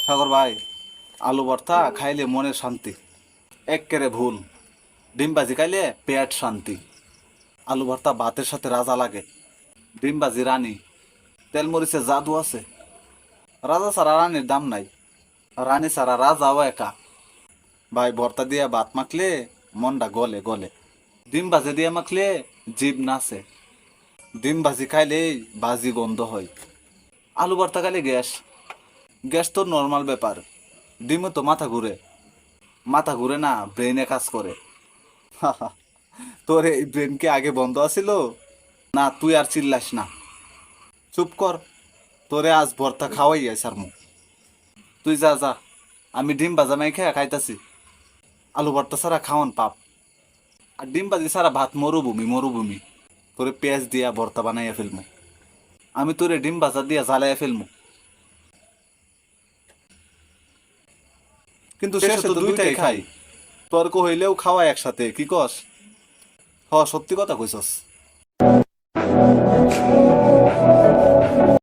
সাগর ভাই, আলু ভর্তা খাইলে মনের শান্তি এক্কেরে ভুল। ডিম ভাজি খাইলে পেট শান্তি। আলু ভর্তা ভাতের সাথে রাজা লাগে। ডিম ভাজি রানী। তেল মরিচে জাদু আছে। রাজা ছাড়া রানীর দাম নাই। রানী ছাড়া রাজাও একা। ভাই, ভর্তা দিয়ে ভাত মাখলে মনটা গলে গলে। ডিম ভাজি দিয়ে মাখলে জিভ নাচে। ডিম ভাজি খাইলেই ভাজি গন্ধ হয়। আলু ভর্তা খাইলে গ্যাস। গ্যাস তো নর্মাল ব্যাপার। ডিমও তো মাথা ঘুরে। মাথা ঘুরে না, ব্রেনে কাজ করে। তোর এই ব্রেন কি আগে বন্ধ আছিল? না, তুই আর চিল্লাস না। চুপ কর। তোরে আজ ভর্তা খাওয়াই আইসার মুখ। তুই যা যা, আমি ডিম ভাজা মাই খেয়ে খাইতাছি। আলু ভর্তা ছাড়া খাওয়ান পাপ। আর ডিম ভাজি ছাড়া ভাত মরুভূমি মরুভূমি। তোরে পেঁয়াজ দিয়া ভর্তা বানাইয়া ফেলমু। আমি তোরে ডিম ভাজা দিয়া জ্বালাইয়া ফেলমু। কিন্তু শেষে তো দুইটাই খাই। তর্ক হইলেও খাওয়া একসাথে, কি কস? হ, সত্যি কথা কইছস।